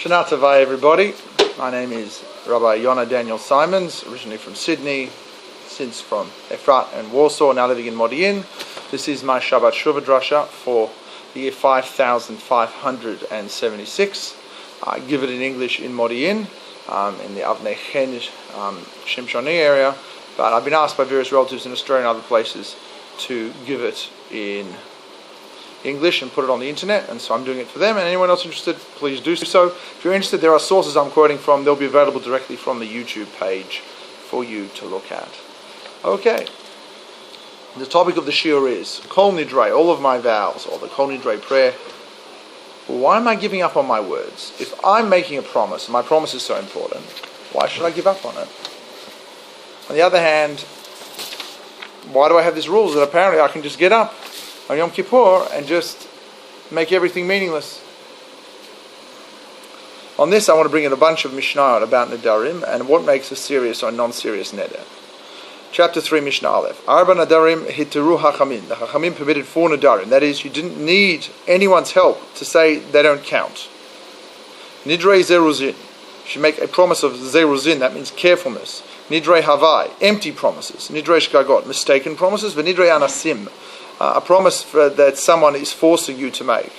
Shana Tavai, everybody. My name is Rabbi Yonah Daniel Simons, originally from Sydney, since from Efrat and Warsaw, now living in Modi'in. This is my Shabbat Shuva Drasha for the year 5576. I give it in English in Modi'in, in the Avnei Chen Shimshoni area, but I've been asked by various relatives in Australia and other places to give it in English and put it on the internet, and so I'm doing it for them. And anyone else interested, please do so. If you're interested, there are sources I'm quoting from. They'll be available directly from the YouTube page for you to look at. Okay. The topic of the shiur is Kol Nidrei, all of my vows, or the Kol Nidrei Prayer. Why am I giving up on my words? If I'm making a promise, and my promise is so important, why should I give up on it? On the other hand, why do I have these rules that apparently I can just get up on Yom Kippur and just make everything meaningless? On this, I want to bring in a bunch of Mishnayot about Nedarim and what makes a serious or non-serious Neder. Chapter 3, Mishnah Aleph. Arba Nadarim hitiru hachamim. The hachamim permitted 4 Nedarim. That is, you didn't need anyone's help to say they don't count. Nidrei zeruzin. You should make a promise of zeruzin. That means carefulness. Nidrei havai. Empty promises. Nidrei shgagot. Mistaken promises. But nidrei anasim. A promise that someone is forcing you to make.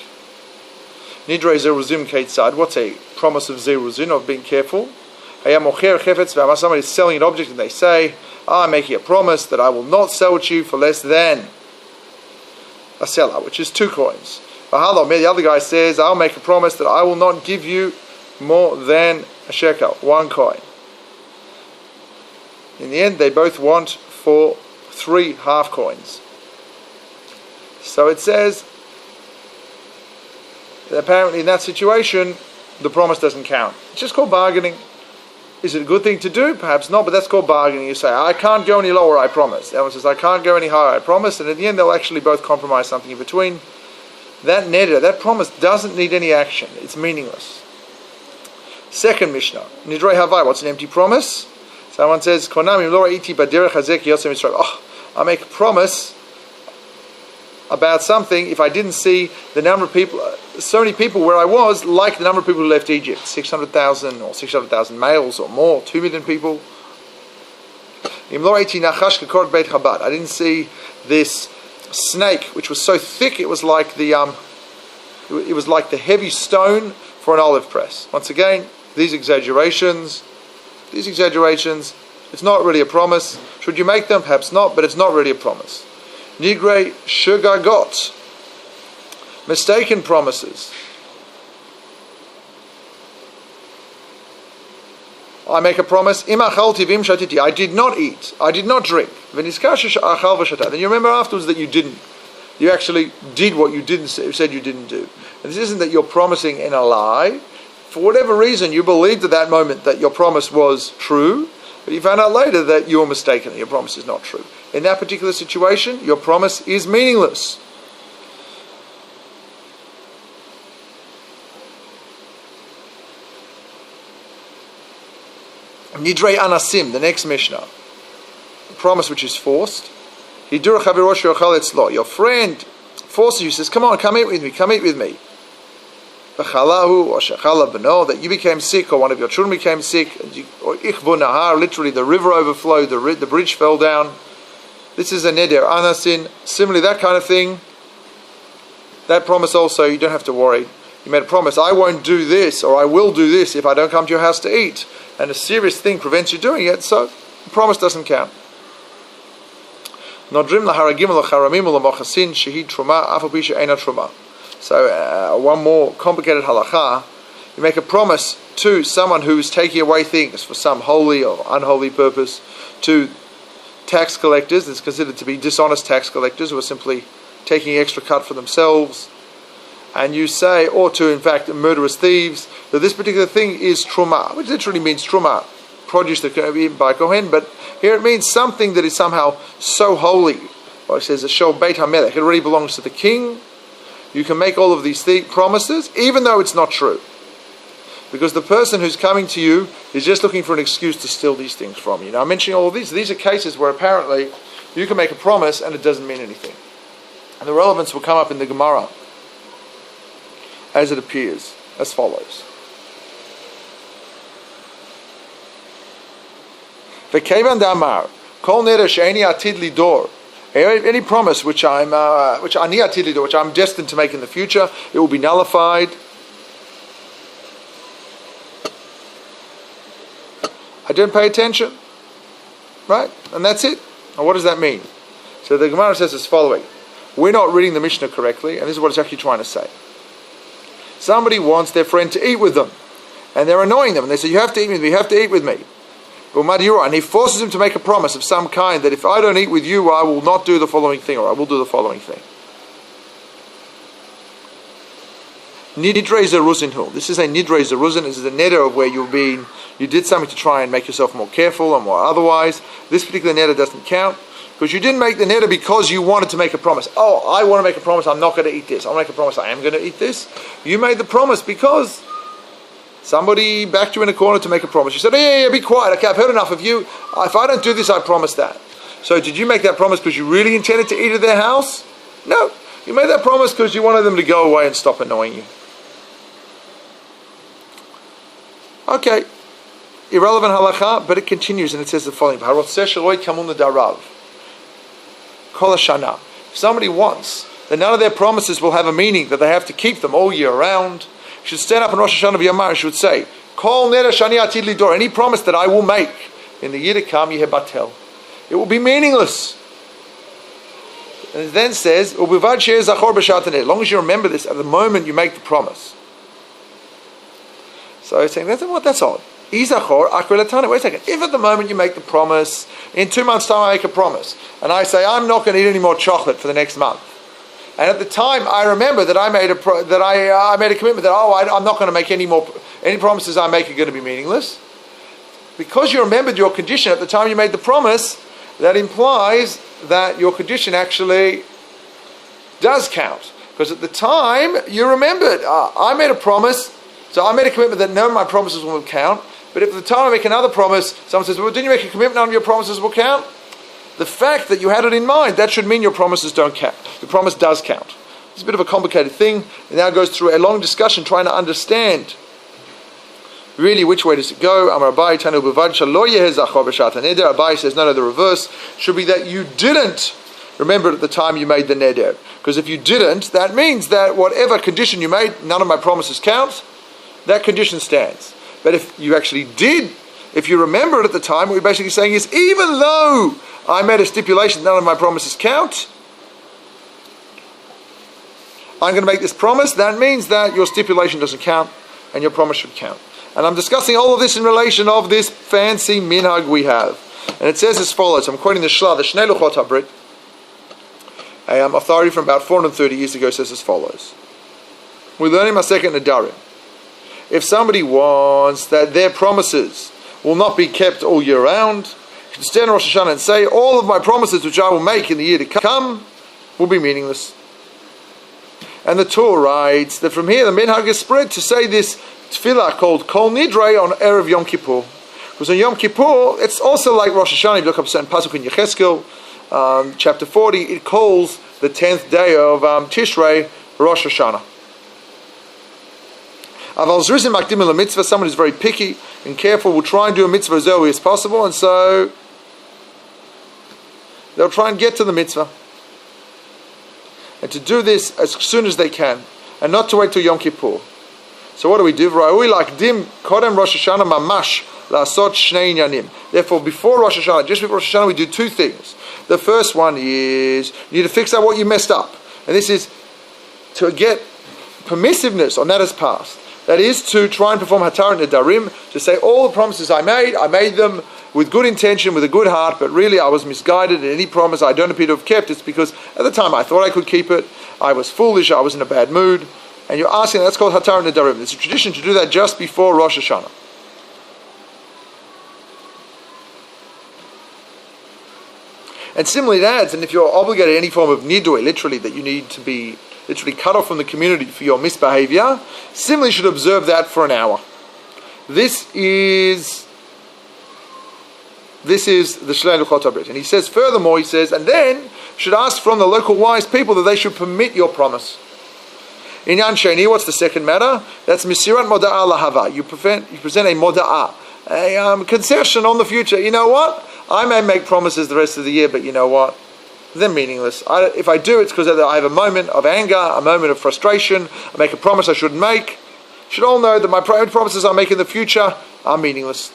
Nidrei zeruzim keitzad. What's a promise of zeruzin, of being careful? Somebody is selling an object and they say, I'm making a promise that I will not sell it to you for less than a seller, which is 2 coins. The other guy says, I'll make a promise that I will not give you more than a shekel, 1 coin. In the end, they both want for 3 half coins. So it says that apparently in that situation, the promise doesn't count. It's just called bargaining. Is it a good thing to do? Perhaps not, but that's called bargaining. You say, I can't go any lower, I promise. The other one says, I can't go any higher, I promise. And in the end, they'll actually both compromise something in between. That neder, that promise doesn't need any action. It's meaningless. Second Mishnah, Nidrei Havai. What's an empty promise? Someone says, I make a promise about something if I didn't see the number of people, so many people where I was, like the number of people who left Egypt, 600,000 or 600,000 males or more, 2 million people. I didn't see this snake, which was so thick it was like the heavy stone for an olive press. Once again, these exaggerations, it's not really a promise. Should you make them? Perhaps not, but it's not really a promise. Nidrei shgagot, mistaken promises. I make a promise. I did not eat. I did not drink. Then you remember afterwards that you didn't. You actually did what you said you didn't do. And this isn't that you're promising in a lie. For whatever reason, you believed at that moment that your promise was true, but you found out later that you were mistaken, that your promise is not true. In that particular situation, your promise is meaningless. Nidrei anasim, the next Mishnah. A promise which is forced. Your friend forces you, says, come on, come eat with me. That you became sick, or one of your children became sick, or ichvu nahar, literally the river overflowed, the bridge fell down. This is a neder anasin. Similarly, that kind of thing. That promise also, you don't have to worry. You made a promise, I won't do this, or I will do this if I don't come to your house to eat. And a serious thing prevents you doing it, so the promise doesn't count. Nodrim laharagim lacharamim lamochasin shehid truma afapisha eina truma. So one more complicated halacha. You make a promise to someone who is taking away things for some holy or unholy purpose, to tax collectors. It's considered to be dishonest tax collectors who are simply taking extra cut for themselves. And you say, or to in fact murderous thieves, that this particular thing is truma, which literally means truma, produce that can be eaten by Kohen, but here it means something that is somehow so holy. Like it says, Shel Beit HaMelech, it already belongs to the king. You can make all of these promises, even though it's not true. Because the person who's coming to you is just looking for an excuse to steal these things from you. Now, I'm mentioning all of these. These are cases where apparently you can make a promise and it doesn't mean anything. And the relevance will come up in the Gemara as it appears, as follows. V'kevan damar kol neder she'eni atid lidor. Any promise which I'm destined to make in the future, it will be nullified. I didn't pay attention, right? And that's it. And what does that mean? So the Gemara says as following: we're not reading the Mishnah correctly, and this is what it's actually trying to say. Somebody wants their friend to eat with them, and they're annoying them, and they say, "You have to eat with me. You have to eat with me." And he forces him to make a promise of some kind that if I don't eat with you, I will not do the following thing, or I will do the following thing. Nidrei Zeruzin. This is a Nidrei Zeruzin. This is a neder of where you did something to try and make yourself more careful and more otherwise. This particular neder doesn't count because you didn't make the neder because you wanted to make a promise. Oh, I want to make a promise. I'm not going to eat this. I'll make a promise. I am going to eat this. You made the promise because somebody backed you in a corner to make a promise. You said, yeah, be quiet. Okay, I've heard enough of you. If I don't do this, I promise that. So did you make that promise because you really intended to eat at their house? No. You made that promise because you wanted them to go away and stop annoying you. Okay. Irrelevant halacha, but it continues and it says the following. If somebody wants that none of their promises will have a meaning, that they have to keep them all year round, should stand up in Rosh Hashanah v'yamar, should say, Kol neder shani atid lidor, any promise that I will make in the year to come, yehebatel. It will be meaningless. And it then says, Ubivad she'ez zachor b'shat haneder, as long as you remember this at the moment you make the promise. So it's saying, that's odd. Izachor akrelatana. Wait a second. If at the moment you make the promise, in 2 months' time I make a promise, and I say, I'm not going to eat any more chocolate for the next month. And at the time, I remember that I made a commitment that I'm not going to make any promises I make are going to be meaningless. Because you remembered your condition at the time you made the promise, that implies that your condition actually does count. Because at the time you remembered, I made a promise, so I made a commitment that none of my promises will count. But if at the time I make another promise, someone says, well, didn't you make a commitment none of your promises will count? The fact that you had it in mind, that should mean your promises don't count. The promise does count. It's a bit of a complicated thing. It now goes through a long discussion trying to understand really which way does it go. Amar Abai Tanu Bavad Shalo Yeh Zachor B'Shat HaNeder. Abai says, no, the reverse should be that you didn't remember at the time you made the neder. Because if you didn't, that means that whatever condition you made, none of my promises count, that condition stands. But if you actually did, if you remember it at the time, what we're basically saying is, even though I made a stipulation that none of my promises count, I'm going to make this promise, that means that your stipulation doesn't count and your promise should count. And I'm discussing all of this in relation of this fancy minhag we have. And it says as follows, I'm quoting the Shla, the Shnei Luchot HaBrit, authority from about 430 years ago, says as follows. We're learning Masechet Nedarim. If somebody wants that their promises will not be kept all year round, you can stand in Rosh Hashanah and say, all of my promises which I will make in the year to come will be meaningless. And the Torah writes that from here the minhag is spread to say this tefillah called Kol Nidrei on Erev Yom Kippur. Because on Yom Kippur, it's also like Rosh Hashanah. If you look up a certain pasuk in Yecheskel, chapter 40, it calls the 10th day of Tishrei Rosh Hashanah. Aval Zrizim Makdim El Mitzvah, someone who's very picky and careful will try and do a mitzvah as early as possible, and so they'll try and get to the mitzvah. And to do this as soon as they can, and not to wait till Yom Kippur. So what do we do? Kodem Rosh Hashanah mamash la'asot shnei inyanim. Therefore, before Rosh Hashanah, just before Rosh Hashanah, we do two things. The first one is you need to fix out what you messed up, and this is to get permissiveness on that as past. That is to try and perform Hatarat Nedarim, to say all the promises I made them with good intention, with a good heart, but really I was misguided, and any promise I don't appear to have kept, it's because at the time I thought I could keep it, I was foolish, I was in a bad mood, and you're asking, that's called Hatarat Nedarim. It's a tradition to do that just before Rosh Hashanah. And similarly it adds, and if you're obligated to any form of nidui, literally that you need to be literally cut off from the community for your misbehavior, similarly you should observe that for an hour. This is the Shlei Luchot HaBrit. And he says, furthermore, he says, and then should ask from the local wise people that they should permit your promise. In Yan Sheni, what's the second matter? That's Misirat Moda'ah Lahava. You present a Moda'ah, a concession on the future. You know what? I may make promises the rest of the year, but you know what? They're meaningless. If I do, it's because I have a moment of anger, a moment of frustration. I make a promise I shouldn't make. You should all know that my promises I make in the future are meaningless.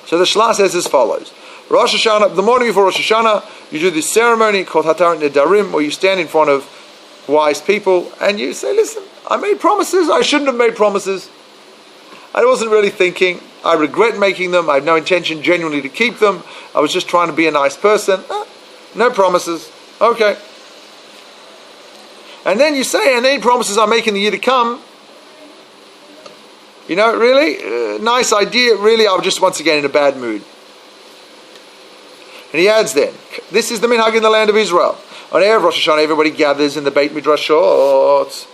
So the Shla says as follows. Rosh Hashanah, the morning before Rosh Hashanah, you do this ceremony called Hatarat Nedarim, where you stand in front of wise people and you say, listen, I made promises, I shouldn't have made promises. I wasn't really thinking. I regret making them. I have no intention genuinely to keep them. I was just trying to be a nice person. No promises. Okay. And then you say, and any promises I make in the year to come, you know, really, nice idea, really, I'm just once again in a bad mood. And he adds then, this is the minhag in the land of Israel. On Erev Rosh Hashanah, everybody gathers in the Beit Midrashot.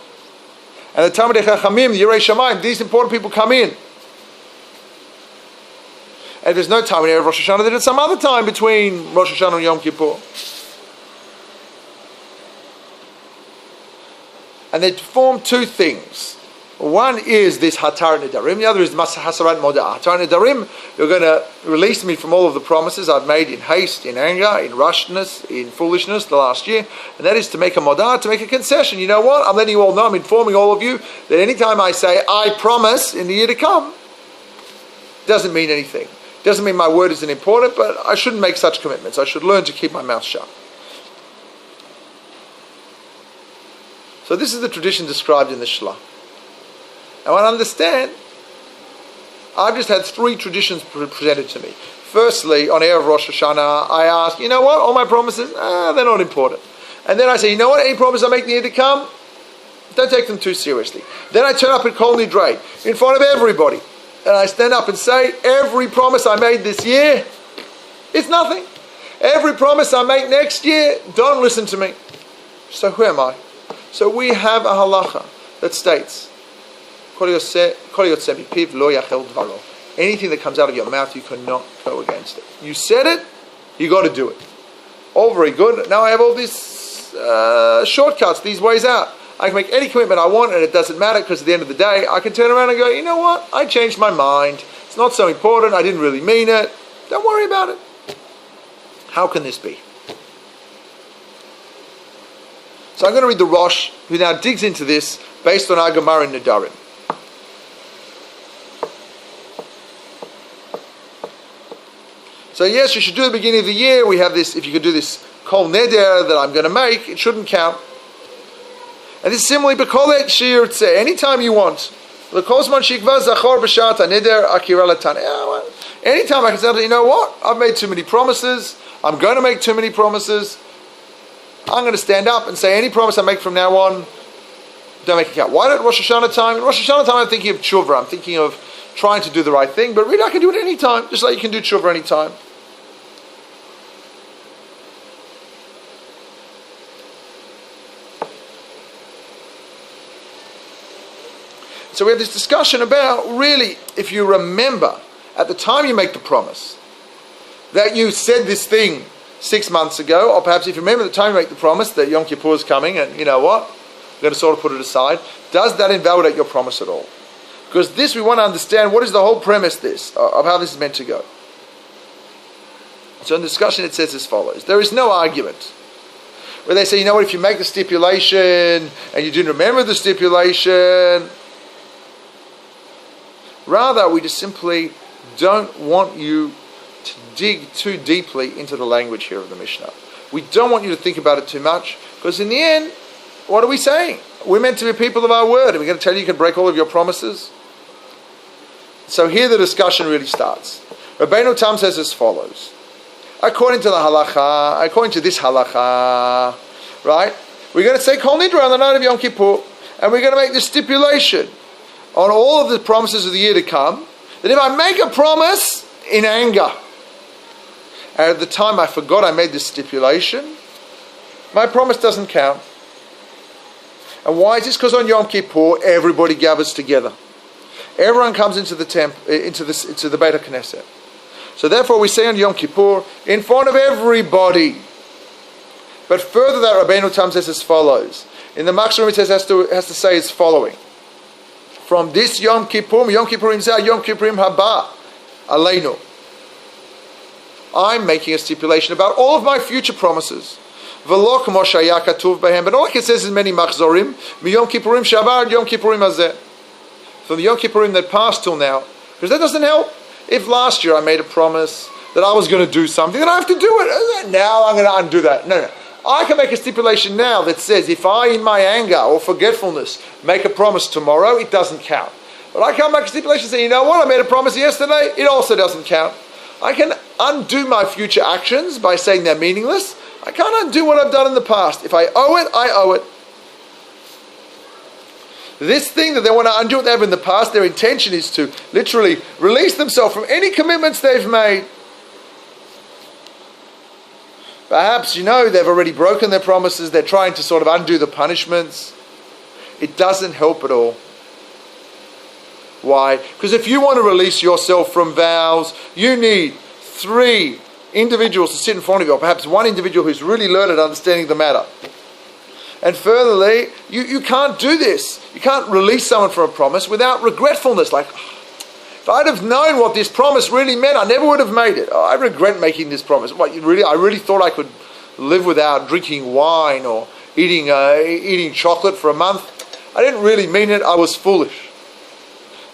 And the Talmidei Chachamim, the Yirei Shamayim, these important people come in. And if there's no time in Erev Rosh Hashanah, then it's some other time between Rosh Hashanah and Yom Kippur. And they form two things. One is this Hatarat Nedarim, the other is Hasarat Moda'ah. Hatarat Nedarim, you're going to release me from all of the promises I've made in haste, in anger, in rushness, in foolishness the last year. And that is to make a Moda'ah, to make a concession. You know what? I'm letting you all know, I'm informing all of you that anytime I say, I promise in the year to come, doesn't mean anything. Doesn't mean my word isn't important, but I shouldn't make such commitments. I should learn to keep my mouth shut. So this is the tradition described in the Shla. I want to understand, I've just had three traditions presented to me. Firstly, on Erev Rosh Hashanah, I ask, you know what, all my promises, they're not important. And then I say, you know what, any promise I make in the year to come, don't take them too seriously. Then I turn up at Kol Nidrei, in front of everybody, and I stand up and say, every promise I made this year, it's nothing. Every promise I make next year, don't listen to me. So who am I? So we have a halacha that states, anything that comes out of your mouth, you cannot go against it. You said it, you got to do it. All very good. Now I have all these shortcuts, these ways out. I can make any commitment I want and it doesn't matter, because at the end of the day, I can turn around and go, you know what, I changed my mind. It's not so important. I didn't really mean it. Don't worry about it. How can this be? So I'm going to read the Rosh, who now digs into this based on our Gemara in Nedarim. So yes, you should do at the beginning of the year. We have this, if you could do this Kol Neder that I'm going to make, it shouldn't count. And this is similarly, B'kolet Shir Tzeh, anytime you want. Anytime I can say, you know what, I've made too many promises, I'm going to make too many promises, I'm going to stand up and say any promise I make from now on, don't make it count. Why not Rosh Hashanah time? In Rosh Hashanah time I'm thinking of tshuva, I'm thinking of trying to do the right thing, but really I can do it any time, just like you can do tshuva any time. So we have this discussion about, really, if you remember, at the time you make the promise, that you said this thing 6 months ago, or perhaps if you remember the time you make the promise that Yom Kippur is coming, and you know what, we're going to sort of put it aside, does that invalidate your promise at all? Because this, we want to understand, what is the whole premise of how this is meant to go? So in the discussion it says as follows. There is no argument where they say, you know what, if you make the stipulation and you didn't remember the stipulation, rather we just simply don't want you to dig too deeply into the language here of the Mishnah. We don't want you to think about it too much, because in the end, what are we saying? We're meant to be people of our word, and we're going to tell you can break all of your promises. So here the discussion really starts. Rabbeinu Tam says as follows. According to the halacha, according to this halacha, right, we're going to say Kol Nidrei on the night of Yom Kippur, and we're going to make this stipulation on all of the promises of the year to come, that if I make a promise in anger, and at the time I forgot I made this stipulation, my promise doesn't count. And why is this? Because on Yom Kippur, everybody gathers together. Everyone comes into the temple, into the Beit HaKnesset. So therefore we say on Yom Kippur, in front of everybody. But further that Rabbeinu Tam says as follows. In the Machsharim it says has to say as following. From this Yom Kippurim Zeh Yom Kippurim Haba Aleinu. I'm making a stipulation about all of my future promises. But all like it says in many machzorim, miyom kippurim shavar yom kippurim hazeh. From the Yom Kippurim that passed till now. Because that doesn't help. If last year I made a promise that I was going to do something, then I have to do it. Now I'm going to undo that. No. I can make a stipulation now that says if I, in my anger or forgetfulness, make a promise tomorrow, it doesn't count. But I can't make a stipulation and say, you know what, I made a promise yesterday, it also doesn't count. I can undo my future actions by saying they're meaningless. I can't undo what I've done in the past. If I owe it, I owe it. This thing that they want to undo what they have in the past, their intention is to literally release themselves from any commitments they've made. Perhaps, they've already broken their promises, they're trying to sort of undo the punishments. It doesn't help at all. Why? Because if you want to release yourself from vows, you need 3 individuals to sit in front of you, or perhaps one individual who's really learned at understanding the matter. And furtherly, you can't do this. You can't release someone from a promise without regretfulness. Like, if I'd have known what this promise really meant, I never would have made it. I regret making this promise. I really thought I could live without drinking wine or eating chocolate for a month. I didn't really mean it. I was foolish.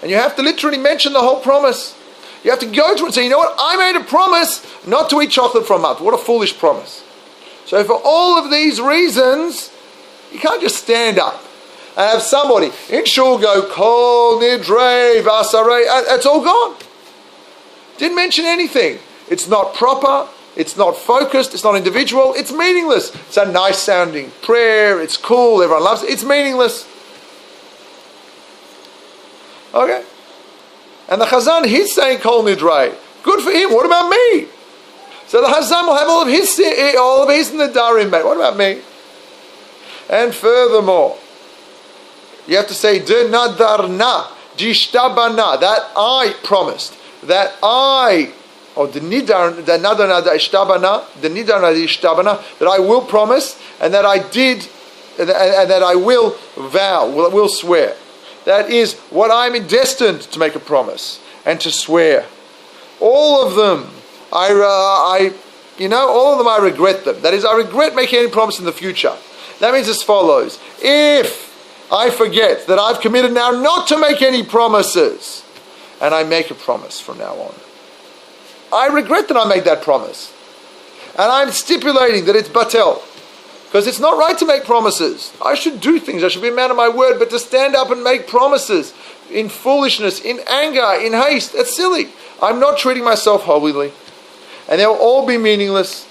And you have to literally mention the whole promise. You have to go to it and say, you know what? I made a promise not to eat chocolate for a month. What a foolish promise. So for all of these reasons, you can't just stand up and have somebody in shul go, Kol Nidrei Prayer. That's all gone. Didn't mention anything. It's not proper. It's not focused. It's not individual. It's meaningless. It's a nice sounding prayer. It's cool. Everyone loves it. It's meaningless. Okay. And the Chazan, he's saying Kol Nidrei. Good for him. What about me? So the Chazan will have all of his Nadarim made. What about me? And furthermore, you have to say, De nadarna, jishtabana, that I promised, that I, or the nadarna ishtabana, that I will promise, and that I did, and that I will vow, will swear. That is what I'm destined to make a promise and to swear. All of them, all of them I regret them. That is, I regret making any promise in the future. That means as follows. If I forget that I've committed now not to make any promises, and I make a promise from now on, I regret that I made that promise. And I'm stipulating that it's batel. Because it's not right to make promises. I should do things. I should be a man of my word. But to stand up and make promises in foolishness, in anger, in haste, that's silly. I'm not treating myself holily. And they'll all be meaningless.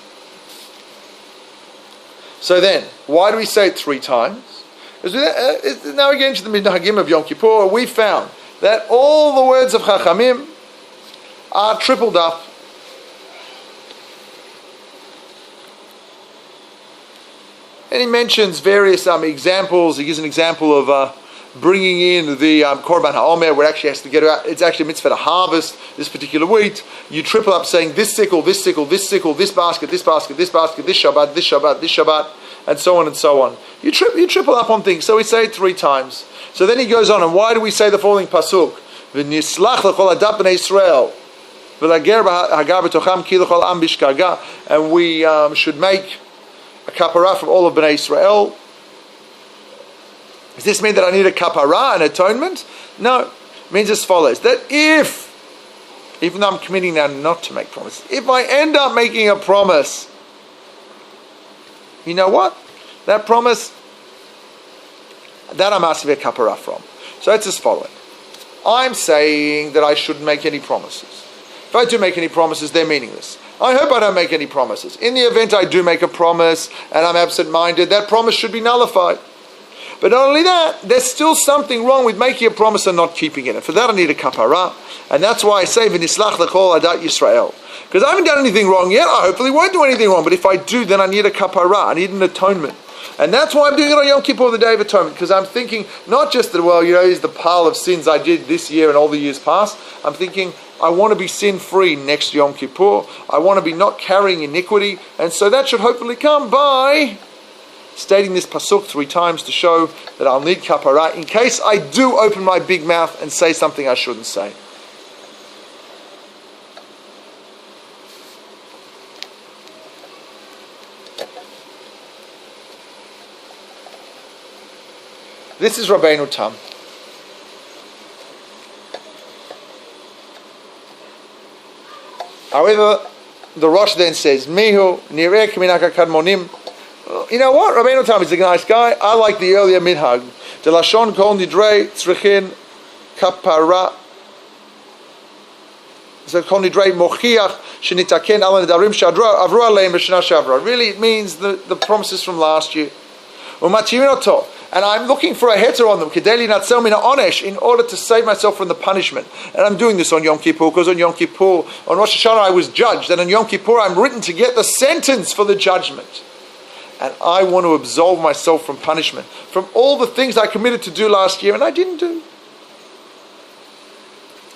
So then, why do we say it 3 times? Now we get into the Minhagim of Yom Kippur. We found that all the words of Chachamim are tripled up. And he mentions various examples. He gives an example of bringing in the Korban HaOmer, where it actually has to get out. It's actually a mitzvah to harvest this particular wheat. You triple up saying this sickle, this sickle, this sickle, this basket, this basket, this basket, this Shabbat, this Shabbat, this Shabbat, and so on and so on. You triple up on things. So we say it 3 times. So then he goes on, and why do we say the following pasuk? V'nislach l'chol adat b'nei Yisrael v'lager b'hagar b'tocham ki l'chol am b'shkaga. And we should make a kapara from all of Bnei Israel. Does this mean that I need a kapara, an atonement? No. It means as follows. That even though I'm committing now not to make promises, if I end up making a promise, you know what? That promise, that I'm asking for a kapara from. So it's as following. I'm saying that I shouldn't make any promises. If I do make any promises, they're meaningless. I hope I don't make any promises. In the event I do make a promise and I'm absent-minded, that promise should be nullified. But not only that, there's still something wrong with making a promise and not keeping it. And for that I need a kapara. And that's why I say, V'nislach l'chol adat Yisrael. Because I haven't done anything wrong yet. I hopefully won't do anything wrong. But if I do, then I need a kapara. I need an atonement. And that's why I'm doing it on Yom Kippur, the Day of Atonement. Because I'm thinking, not just that, is the pile of sins I did this year and all the years past. I'm thinking, I want to be sin-free next Yom Kippur. I want to be not carrying iniquity. And so that should hopefully come by stating this pasuk 3 times to show that I'll need kapara in case I do open my big mouth and say something I shouldn't say. This is Rabbeinu Tam. However, the Rosh then says, Mihu nireh k'minhag kadmonim. You know what? Rabbeinu Tam is a nice guy. I like the earlier minhag. De lashon kol nidrei tzrichin kapara. So kol nidrei mochiach shenitaken al nedarim avru aleim b'shana shavra. Really, it means the promises from last year. U'matirin oto. And I'm looking for a heter on them, kedeli natzel min ha'onesh, in order to save myself from the punishment. And I'm doing this on Yom Kippur, because on Yom Kippur, on Rosh Hashanah I was judged, and on Yom Kippur I'm written to get the sentence for the judgment. And I want to absolve myself from punishment, from all the things I committed to do last year and I didn't do.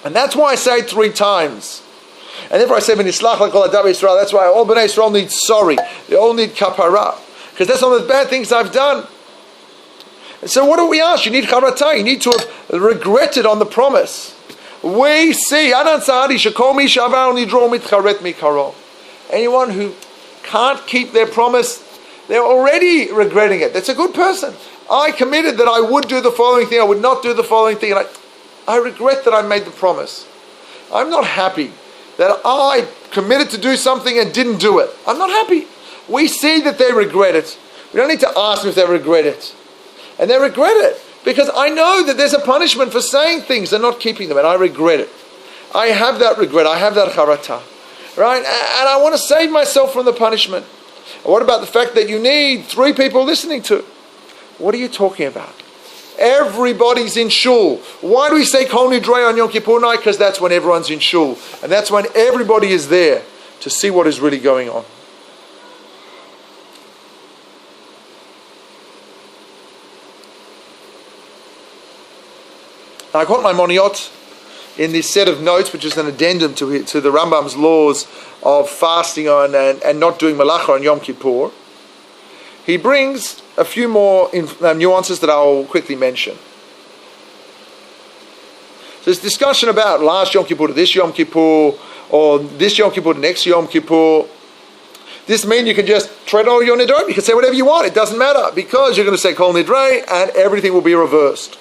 And that's why I say it 3 times. And therefore I say, V'nislach l'kol adav Yisrael, that's why all Bnei Yisrael need sorry. They all need kapara. Because that's all the bad things I've done. And so what do we ask? You need charata. You need to have regretted on the promise. We see, anyone who can't keep their promise, they're already regretting it. That's a good person. I committed that I would do the following thing, I would not do the following thing, and I regret that I made the promise. I'm not happy that I committed to do something and didn't do it. I'm not happy. We see that they regret it. We don't need to ask them if they regret it. And they regret it because I know that there's a punishment for saying things and not keeping them, and I regret it. I have that regret. I have that charata, right? And I want to save myself from the punishment. And what about the fact that you need 3 people listening to? What are you talking about? Everybody's in shul. Why do we say Kol Nidrei on Yom Kippur night? Because that's when everyone's in shul, and that's when everybody is there to see what is really going on. I got my moniot in this set of notes, which is an addendum to the Rambam's laws of fasting on and not doing malacha on Yom Kippur. He brings a few more nuances that I'll quickly mention. So there's discussion about last Yom Kippur to this Yom Kippur, or this Yom Kippur to next Yom Kippur. This means you can just tread all your nidrei. You can say whatever you want. It doesn't matter, because you're going to say Kol Nidrei and everything will be reversed.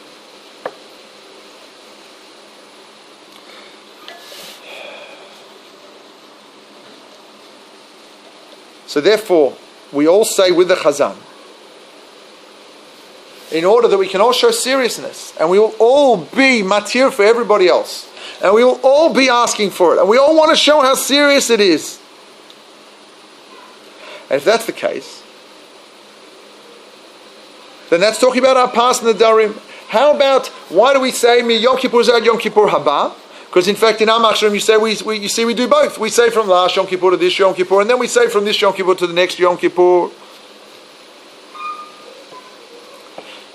So therefore, we all say with the Chazan, in order that we can all show seriousness, and we will all be matir for everybody else, and we will all be asking for it, and we all want to show how serious it is. And if that's the case, then that's talking about our past Nadarim. How about, why do we say Mi Yom Kippur Zad Yom Kippur Haba? Because in fact in our Machsharim we do both. We say from last Yom Kippur to this Yom Kippur, and then we say from this Yom Kippur to the next Yom Kippur.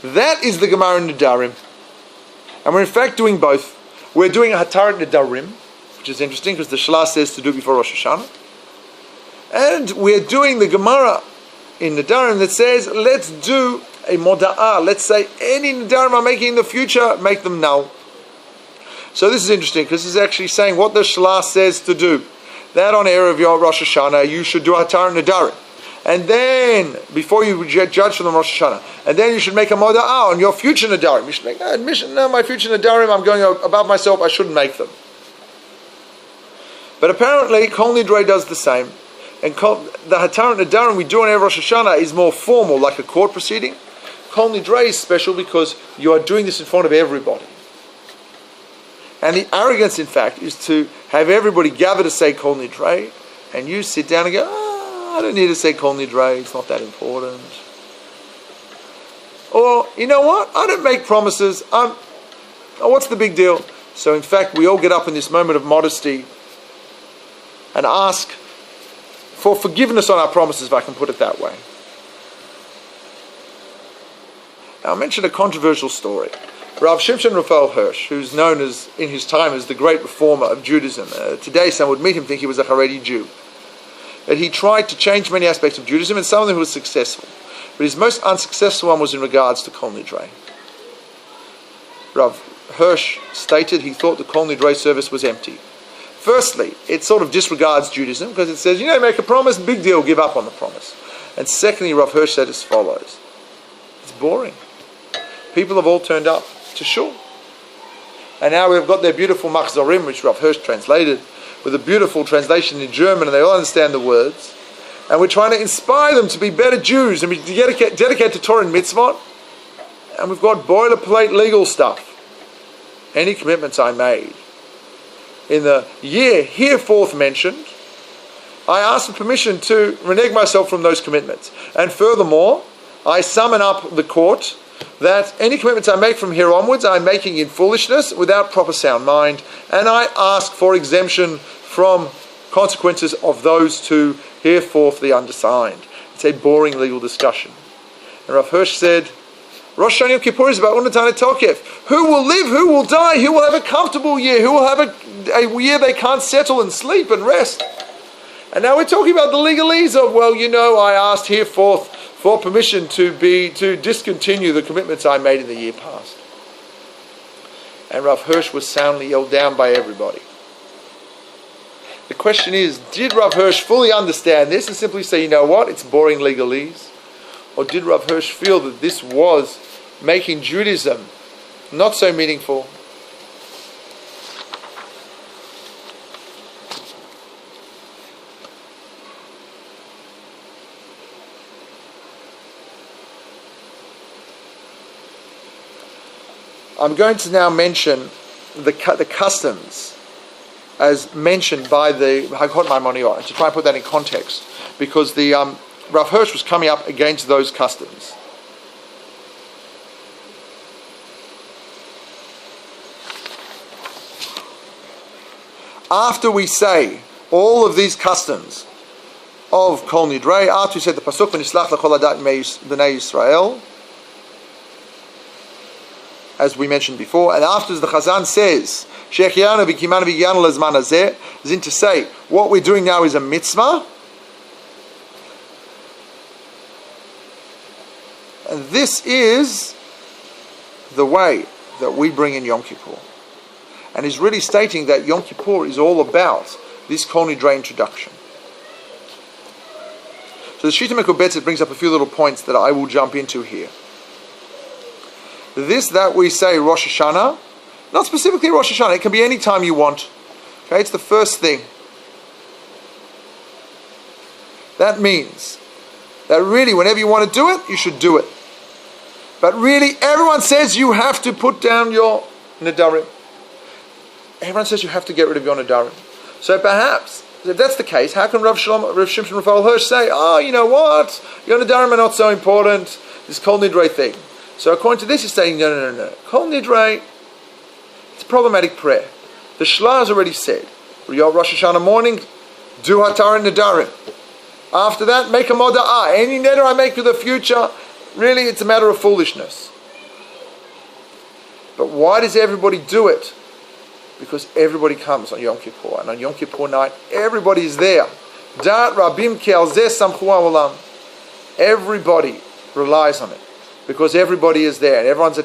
That is the Gemara in Nadarim. And we're in fact doing both. We're doing a Hatarat Nadarim, which is interesting because the Shalah says to do before Rosh Hashanah. And we're doing the Gemara in Nadarim that says, let's do a Moda'ah. Let's say any Nadarim I'm making in the future, make them now. So this is interesting because this is actually saying what the Shalah says to do. That on Erev Yom Rosh Hashanah, you should do Hatarat Nadarim. And then, before you get judged for the Rosh Hashanah, and then you should make a Moda'ah on your future Nadarim. You should make an admission, no, my future Nadarim, I'm going above myself, I shouldn't make them. But apparently, Kol Nidrei does the same. And the Hatarat Nadarim we do on Erev Rosh Hashanah is more formal, like a court proceeding. Kol Nidrei is special because you are doing this in front of everybody. And the arrogance, in fact, is to have everybody gather to say Kol Nidrei, and you sit down and go, I don't need to say Kol Nidrei, it's not that important. Or, you know what, I don't make promises, what's the big deal? So in fact, we all get up in this moment of modesty and ask for forgiveness on our promises, if I can put it that way. Now, I'll mention a controversial story. Rav Shimshon Raphael Hirsch, who's known as, in his time, as the great reformer of Judaism. Today, some would meet him think he was a Haredi Jew. That he tried to change many aspects of Judaism, and some of them he was successful. But his most unsuccessful one was in regards to Kol Nidrei. Rav Hirsch stated he thought the Kol Nidrei service was empty. Firstly, it sort of disregards Judaism, because it says, make a promise, big deal, give up on the promise. And secondly, Rav Hirsch said as follows: it's boring. people have all turned up to shul. And now we've got their beautiful machzorim, which Rav Hirsch translated, with a beautiful translation in German, and they all understand the words. And we're trying to inspire them to be better Jews and be dedicated to Torah and mitzvot. And we've got boilerplate legal stuff. Any commitments I made in the year hereforth mentioned, I ask for permission to renege myself from those commitments. And furthermore, I summon up the court that any commitments I make from here onwards, I'm making in foolishness, without proper sound mind, and I ask for exemption from consequences of those two hereforth the undersigned. It's a boring legal discussion. And Rav Hirsch said, Rosh Hashanah Yom Kippur is about Unatane Tokef. Who will live? Who will die? Who will have a comfortable year? Who will have a year they can't settle and sleep and rest? And now we're talking about the legalese of, well, I asked hereforth for permission to discontinue the commitments I made in the year past. And Rav Hirsch was soundly yelled down by everybody. The question is, did Rav Hirsch fully understand this and simply say, it's boring legalese? Or did Rav Hirsch feel that this was making Judaism not so meaningful? I'm going to now mention the customs as mentioned by the Hakot Maimonides, to try and put that in context, because the Rav Hirsch was coming up against those customs. After we say all of these customs of Kol Nidrei, after we said the Pasuk, V'nislach l'chol adat b'nei Yisrael, as we mentioned before, and after the Chazan says, Shechianu v'kimanu v'gyanu lezman hazeh, is in to say, what we're doing now is a mitzvah, and this is the way that we bring in Yom Kippur. And he's really stating that Yom Kippur is all about this Kol Nidrei introduction. So the Shita Mekubetzet brings up a few little points that I will jump into here. This that we say Rosh Hashanah, not specifically Rosh Hashanah, it can be any time you want. Okay, it's the first thing. That means that really whenever you want to do it, you should do it. But really everyone says you have to put down your Nadarim. Everyone says you have to get rid of your Nadarim. So perhaps, if that's the case, how can Rav Shimshon Raphael Hirsch say, you know what, your Nadarim are not so important, this Kol Nidrei thing. So according to this, he's saying, no. Kol Nidrei, it's a problematic prayer. The Shla has already said, Rosh Hashanah morning, do Hatar and Nadarim. After that, make a Moda'ah. Any neder I make for the future, really it's a matter of foolishness. But why does everybody do it? Because everybody comes on Yom Kippur. And on Yom Kippur night, everybody is there. Dat Rabim Ki Al Zeh Samchu Ha'olam. Everybody relies on it. Because everybody is there and everyone's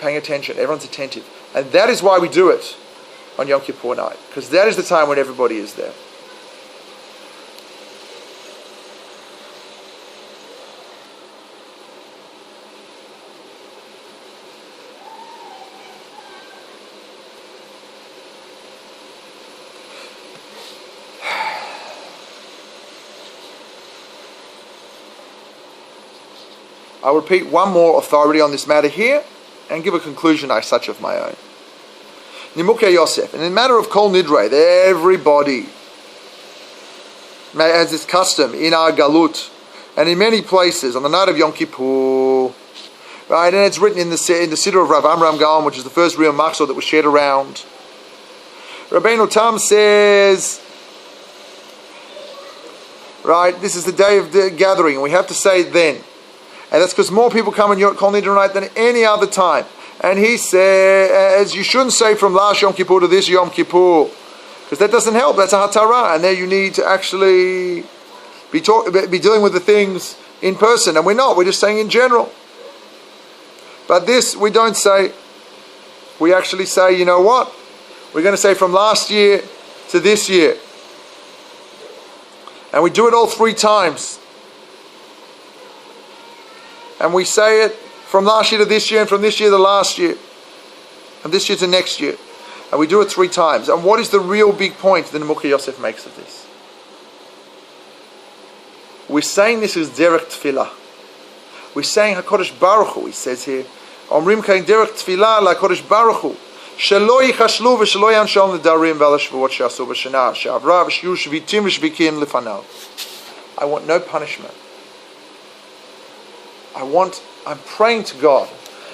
paying attention, everyone's attentive. And that is why we do it on Yom Kippur night. Because that is the time when everybody is there. I'll repeat one more authority on this matter here and give a conclusion as such of my own. Nimukei Yosef. And in the matter of Kol Nidrei, everybody has this custom in our Galut and in many places on the night of Yom Kippur. Right, and it's written in the Siddur of Rav Amram Gaon, which is the first real machzor that was shared around. Rabbeinu Tam says, right, this is the day of the gathering, and we have to say it then. And that's because more people come on Kol Nidrei night than any other time. And he says, you shouldn't say from last Yom Kippur to this Yom Kippur, because that doesn't help. That's a hatara, and there you need to actually be dealing with the things in person. And we're not. We're just saying in general. But this we don't say. We actually say, you know what? We're going to say from last year to this year, and we do it all 3 times. And we say it from last year to this year, and from this year to last year, and this year to next year. And we do it 3 times. And what is the real big point that Nemucha Yosef makes of this? We're saying this is derech tefillah. We're saying HaKadosh Baruch Hu, he says here, Omrim kain derech tefillah LaKadosh Baruch Hu, shelo yichashlu v'shelo yanshal nedarim v'al hashvuot she'asu b'shana she'avra v'shiyu shvitim v'shvikim lefanav. I want no punishment. I'm praying to God,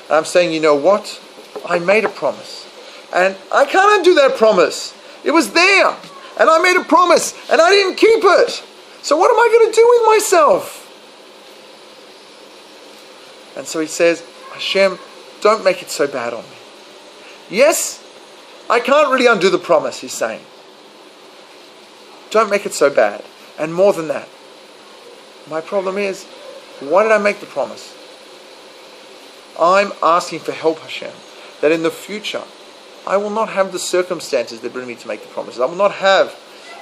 and I'm saying, you know what? I made a promise, and I can't undo that promise. It was there, and I made a promise, and I didn't keep it. So what am I going to do with myself? And so he says, Hashem, don't make it so bad on me. Yes, I can't really undo the promise, he's saying. Don't make it so bad. And more than that, my problem is, why did I make the promise? I'm asking for help, Hashem, that in the future, I will not have the circumstances that bring me to make the promises. I will not have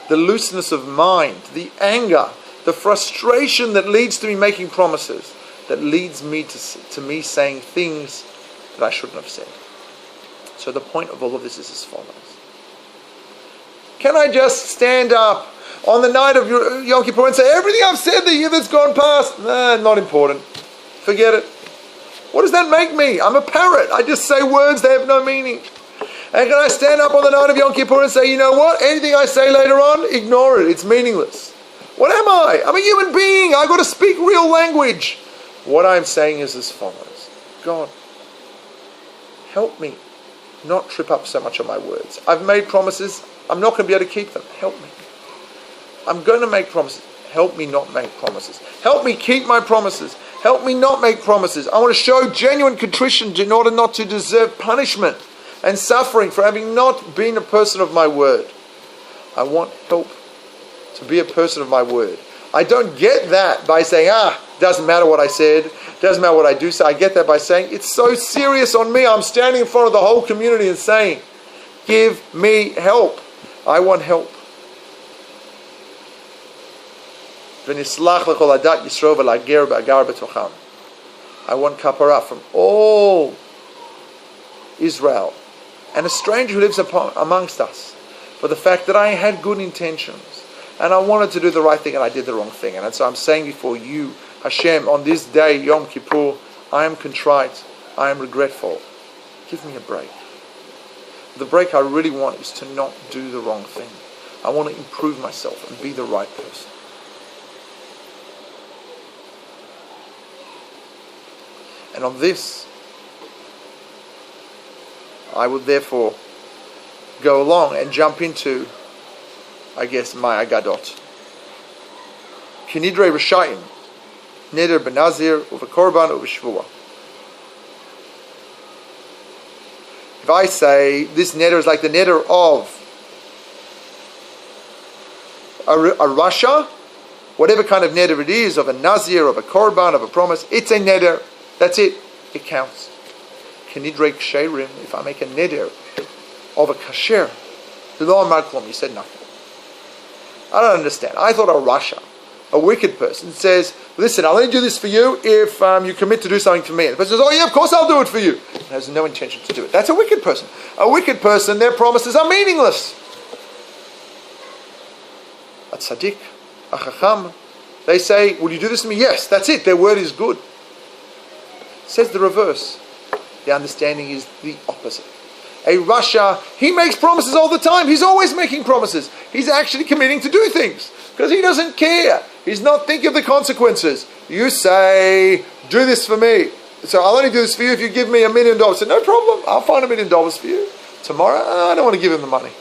the looseness of mind, the anger, the frustration that leads to me making promises, that leads me to me saying things that I shouldn't have said. So the point of all of this is as follows. Can I just stand up on the night of Yom Kippur and say, everything I've said the year that's gone past, not important. Forget it. What does that make me? I'm a parrot. I just say words, they have no meaning. And can I stand up on the night of Yom Kippur and say, you know what? Anything I say later on, ignore it. It's meaningless. What am I? I'm a human being. I've got to speak real language. What I'm saying is as follows. God, help me not trip up so much on my words. I've made promises. I'm not going to be able to keep them. Help me. I'm going to make promises. Help me not make promises. Help me keep my promises. Help me not make promises. I want to show genuine contrition in order not to deserve punishment and suffering for having not been a person of my word. I want help to be a person of my word. I don't get that by saying, doesn't matter what I said, doesn't matter what I do say. I get that by saying, it's so serious on me. I'm standing in front of the whole community and saying, give me help. I want help. I want kapara from all Israel and a stranger who lives amongst us for the fact that I had good intentions and I wanted to do the right thing and I did the wrong thing. And so I'm saying before you, Hashem, on this day, Yom Kippur, I am contrite, I am regretful. Give me a break. The break I really want is to not do the wrong thing. I want to improve myself and be the right person. And on this, I would therefore go along and jump into, I guess, my agadot. Kol Nidrei Prayer, neder benazir uvekorban uveshvua. If I say this neder is like the neder of a Drasha, whatever kind of neder it is, of a nazir, of a korban, of a promise, it's a neder. That's it. It counts. Kol Nidrei Ksherim, if I make a neder of a kasher, lo amar klum, you said nothing. I don't understand. I thought a Drasha, a wicked person, says, listen, I'll only do this for you if you commit to do something for me. And the person says, oh yeah, of course I'll do it for you. And has no intention to do it. That's a wicked person. A wicked person, their promises are meaningless. A tzaddik, a chacham, they say, will you do this to me? Yes, that's it. Their word is good. Says the reverse. The understanding is the opposite. A Drasha, he makes promises all the time. He's always making promises. He's actually committing to do things because he doesn't care. He's not thinking of the consequences. You say, do this for me. So I'll only do this for you if you give me $1 million. So no problem. I'll find $1 million for you. Tomorrow, I don't want to give him the money.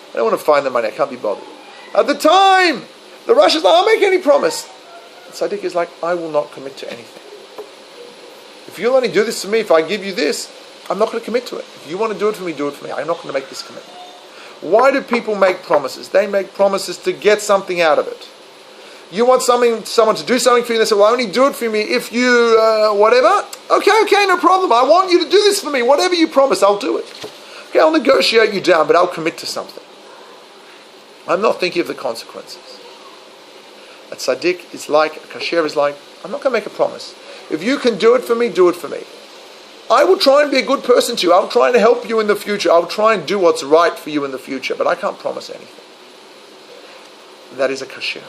I don't want to find the money. I can't be bothered. At the time, the Drasha's like, I'll make any promise. The tzaddik is like, I will not commit to anything. If you'll only do this for me, if I give you this, I'm not going to commit to it. If you want to do it for me, do it for me. I'm not going to make this commitment. Why do people make promises? They make promises to get something out of it. You want someone to do something for you, and they say, well, I only do it for me if you, whatever. Okay, no problem. I want you to do this for me. Whatever you promise, I'll do it. Okay, I'll negotiate you down, but I'll commit to something. I'm not thinking of the consequences. A tzaddik is like, a kasher is like, I'm not going to make a promise. If you can do it for me, do it for me. I will try and be a good person to you. I'll try and help you in the future. I'll try and do what's right for you in the future. But I can't promise anything. That is a kasher.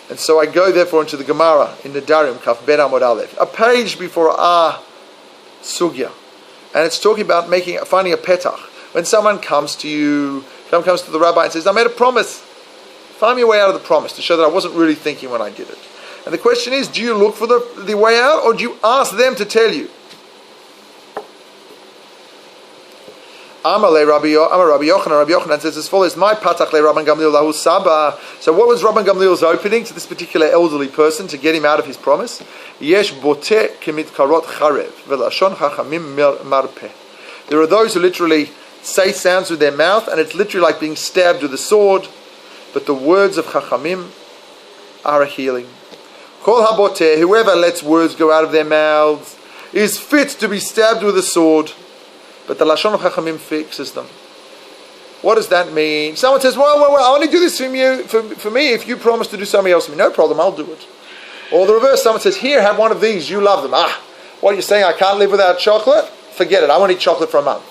And so I go therefore into the Gemara in the Darim, Kaf Ben Amud Aleph, a page before our sugya. And it's talking about finding a petach. When someone comes to you, comes to the rabbi and says, I made a promise. Find me a way out of the promise to show that I wasn't really thinking when I did it. And the question is, do you look for the way out, or do you ask them to tell you? Amar Rabbi Yochanan says as follows, my patach le Rabban Gamliel lahu saba. So what was Rabban Gamliel's opening to this particular elderly person to get him out of his promise? Yesh bote kemitkarot charev velashon chachamim marpeh. There are those who literally say sounds with their mouth, and it's literally like being stabbed with a sword, but the words of chachamim are a healing. Kol haboteh, whoever lets words go out of their mouths, is fit to be stabbed with a sword, but the Lashon of Chachamim fixes them. What does that mean? Someone says, well, I only do this for me if you promise to do something else for me. No problem, I'll do it. Or the reverse, someone says, here, have one of these, you love them. What are you saying, I can't live without chocolate? Forget it, I won't eat chocolate for a month.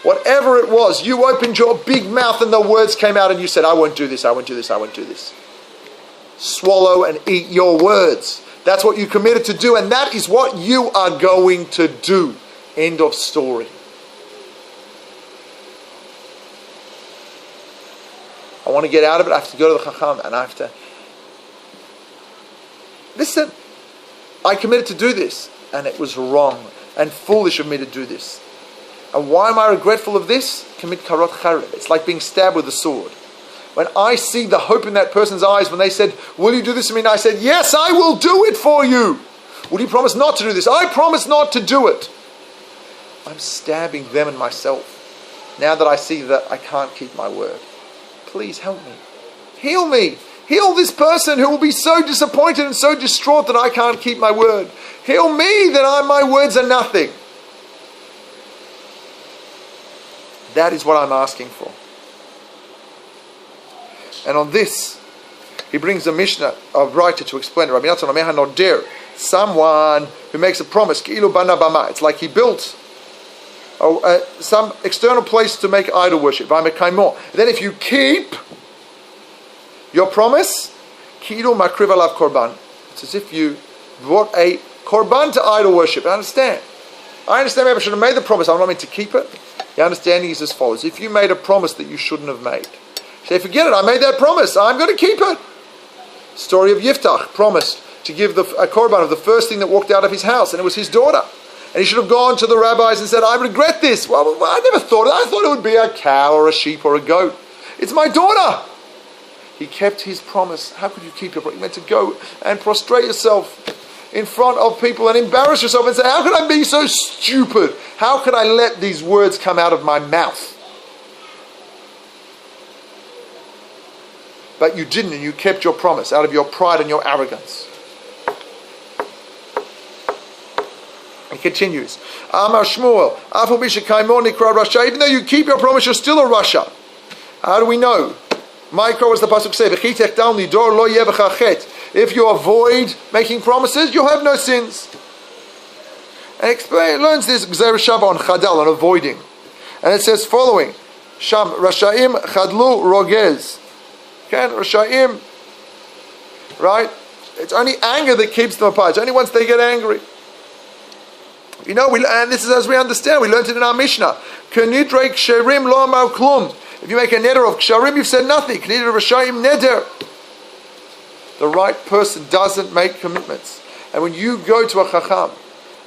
Whatever it was, you opened your big mouth and the words came out and you said, I won't do this, I won't do this, I won't do this. Swallow and eat your words. That's what you committed to do, and that is what you are going to do. End of story. I want to get out of it, I have to go to the Chacham, and I have to... Listen, I committed to do this, and it was wrong, and foolish of me to do this. And why am I regretful of this? Commit karot charev. It's like being stabbed with a sword. When I see the hope in that person's eyes when they said, will you do this for me? And I said, yes, I will do it for you. Will you promise not to do this? I promise not to do it. I'm stabbing them and myself. Now that I see that I can't keep my word. Please help me. Heal me. Heal this person who will be so disappointed and so distraught that I can't keep my word. Heal me that my words are nothing. That is what I'm asking for. And on this, he brings a Mishnah of writer to explain it. Rabbi Natan Omer HaNoder, someone who makes a promise, Ki'ilu bana bama. It's like he built some external place to make idol worship. Then if you keep your promise, Ki'ilu makriv alav korban. It's as if you brought a korban to idol worship. I understand maybe I should have made the promise. I'm not meant to keep it. The understanding is as follows. If you made a promise that you shouldn't have made, say, forget it, I made that promise, I'm going to keep it. Story of Yiftach, promised to give a korban of the first thing that walked out of his house, and it was his daughter. And he should have gone to the rabbis and said, I regret this. Well, I never thought it. I thought it would be a cow or a sheep or a goat. It's my daughter. He kept his promise. How could you keep your promise? You meant to go and prostrate yourself in front of people and embarrass yourself and say, how could I be so stupid? How could I let these words come out of my mouth? But you didn't, and you kept your promise out of your pride and your arrogance. He continues, Amar Shmuel, even though you keep your promise, you're still a Rasha. How do we know? Micro, as the pasuk says, if you avoid making promises, you'll have no sins. And learns this Gzer Shava on Chadal, on avoiding. And it says following, Sham Rashaim Chadlu Rogez. Okay, Rashaim, right? It's only anger that keeps them apart. It's only once they get angry. You know, and this is as we understand. We learned it in our Mishnah. Kol Nidrei Ksherim lo amar klum. If you make a neder of Ksharim, you've said nothing. Kol Nidrei Rashaim neder. The right person doesn't make commitments. And when you go to a Chacham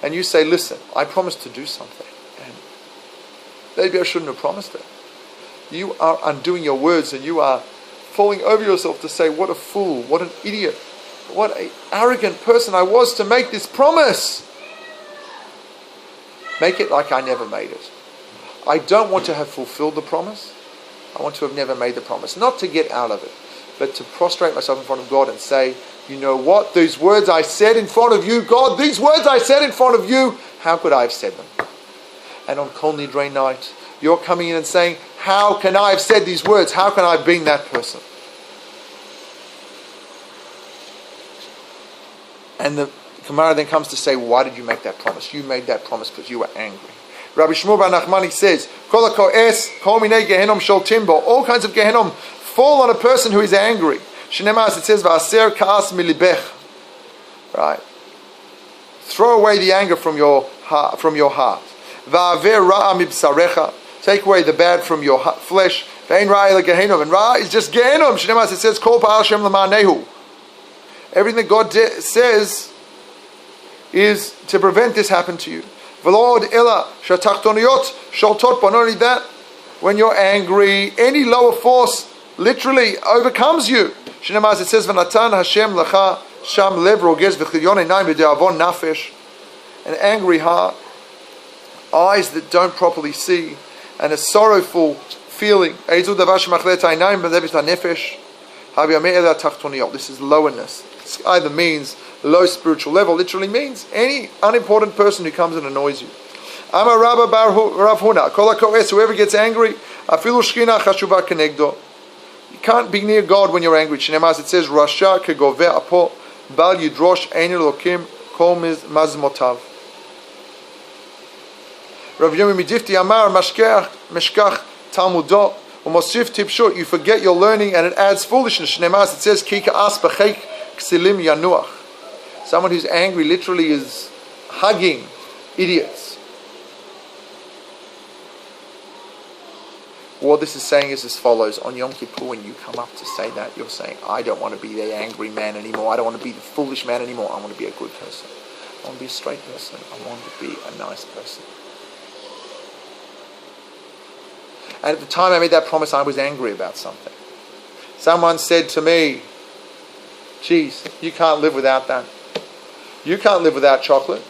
and you say, listen, I promised to do something, and maybe I shouldn't have promised it. You are undoing your words, and you are falling over yourself to say, what a fool, what an idiot, what an arrogant person I was to make this promise. Make it like I never made it. I don't want to have fulfilled the promise. I want to have never made the promise. Not to get out of it, but to prostrate myself in front of God and say, you know what, these words I said in front of you, God, these words I said in front of you, how could I have said them? And on Kol Nidrei night, you're coming in and saying, how can I have said these words? How can I have been that person? And the Gemara then comes to say, why did you make that promise? You made that promise because you were angry. Rabbi Shmuel bar Nachmani says, Kol ha'ko'es, kol minei gehenom shel timbo. All kinds of gehenom fall on a person who is angry. Shnema, as it says, va'aser ka'as milibech. Right? Throw away the anger from your heart. Va'aver ra'a mibsarecha. Take away the bad from your flesh. Ve'en ra'a ela gehenom. And ra'a is just gehenom. Shnema, as it says, kol pa'al Hashem l'ma'anehu. Everything that God says is to prevent this happen to you. Not only that, when you're angry, any lower force literally overcomes you. It says, an angry heart, eyes that don't properly see, and a sorrowful feeling. This is lowerness. It either means low spiritual level, literally means any unimportant person who comes and annoys you. Amar Rabba bar Rav Huna, Kol ha'ko'es, whoever gets angry, afilu shchina chashuva kenegdo. You can't be near God when you're angry. Shnema, it says, Drasha kegove apo, bal yidrosh ein elokim kol mazmotav. Rav Yomi midifti amar meshkach talmudo, umosif tipshut. You forget your learning and it adds foolishness. Shnema, it says, ki ka'as b'cheik ksilim yanuach. Someone who's angry literally is hugging idiots. What this is saying is as follows. On Yom Kippur, when you come up to say that, you're saying, I don't want to be the angry man anymore. I don't want to be the foolish man anymore. I want to be a good person. I want to be a straight person. I want to be a nice person. And at the time I made that promise, I was angry about something. Someone said to me, geez, you can't live without that. You can't live without chocolate.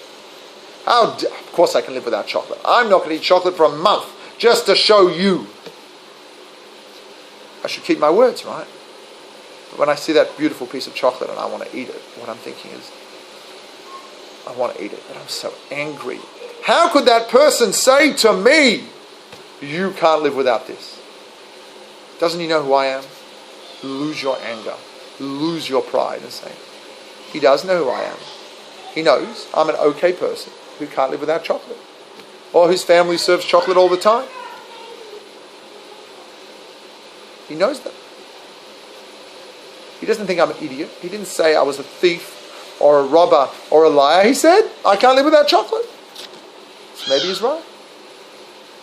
Of course I can live without chocolate. I'm not going to eat chocolate for a month just to show you. I should keep my words, right? But when I see that beautiful piece of chocolate and I want to eat it, what I'm thinking is, I want to eat it, but I'm so angry. How could that person say to me, you can't live without this? Doesn't he know who I am? Lose your anger. Lose your pride and say, he does know who I am. He knows I'm an okay person who can't live without chocolate, or whose family serves chocolate all the time. He knows that. He doesn't think I'm an idiot. He didn't say I was a thief or a robber or a liar. He said, I can't live without chocolate. So maybe he's right.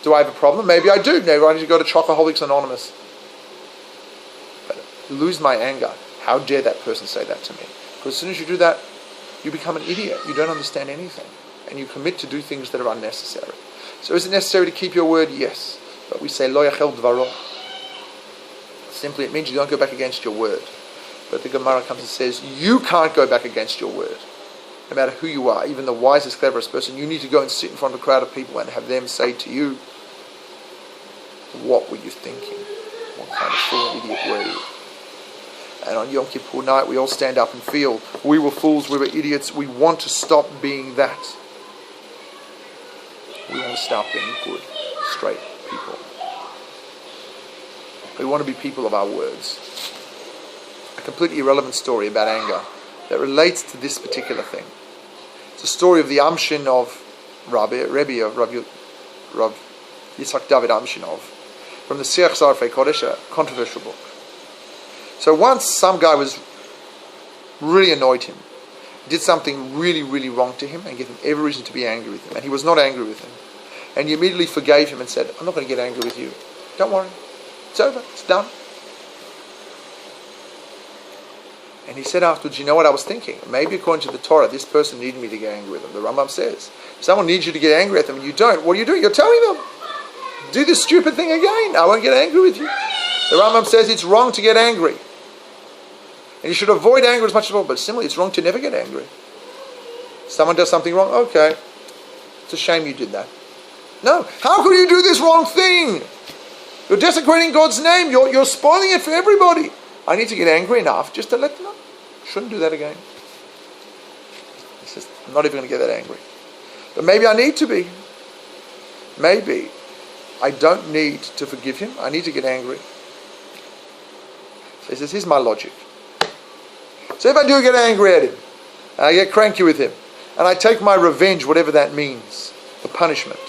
Do I have a problem? Maybe I do. Maybe I need to go to Chocoholics Anonymous. But lose my anger. How dare that person say that to me? Because as soon as you do that, you become an idiot. You don't understand anything. And you commit to do things that are unnecessary. So is it necessary to keep your word? Yes. But we say, Lo yachel dvaro. Simply, it means you don't go back against your word. But the Gemara comes and says, you can't go back against your word. No matter who you are, even the wisest, cleverest person, you need to go and sit in front of a crowd of people and have them say to you, what were you thinking? What kind of fool and idiot were you? And on Yom Kippur night, we all stand up and feel, we were fools, we were idiots. We want to stop being that. We want to start being good, straight people. We want to be people of our words. A completely irrelevant story about anger that relates to this particular thing. It's a story of the Amshin of Rebbe of Rav Yitzhak David Amshinov from the Siach Zarfei Kodesh, a controversial book. So once some guy really annoyed him, did something really, really wrong to him and gave him every reason to be angry with him. And he was not angry with him. And he immediately forgave him and said, I'm not going to get angry with you. Don't worry. It's over. It's done. And he said afterwards, you know what I was thinking? Maybe according to the Torah, this person needed me to get angry with him. The Rambam says, if someone needs you to get angry at them and you don't, what are you doing? You're telling them, do this stupid thing again. I won't get angry with you. The Rambam says it's wrong to get angry. And you should avoid anger as much as possible. But similarly, it's wrong to never get angry. Someone does something wrong, okay. It's a shame you did that. No, how could you do this wrong thing? You're desecrating God's name. You're spoiling it for everybody. I need to get angry enough just to let them know. Shouldn't do that again. He says, I'm not even going to get that angry. But maybe I need to be. Maybe I don't need to forgive him. I need to get angry. So he says, here's my logic. So if I do get angry at him, and I get cranky with him, and I take my revenge, whatever that means, the punishment,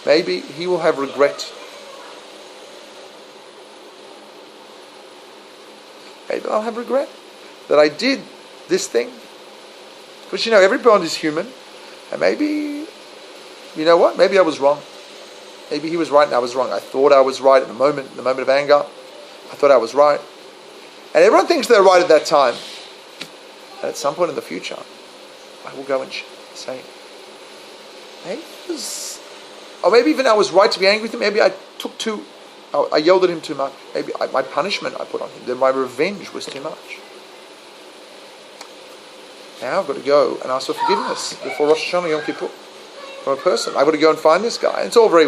maybe he will have regret. Maybe I'll have regret that I did this thing. Because every bond is human, and maybe, you know what? Maybe I was wrong. Maybe he was right and I was wrong. I thought I was right in the moment of anger. I thought I was right. And everyone thinks they're right at that time. And at some point in the future, I will go and say, maybe even I was right to be angry with him. Maybe I yelled at him too much. Maybe my punishment I put on him, then my revenge was too much. Now I've got to go and ask for forgiveness before Rosh Hashanah Yom Kippur from a person. I've got to go and find this guy. It's all very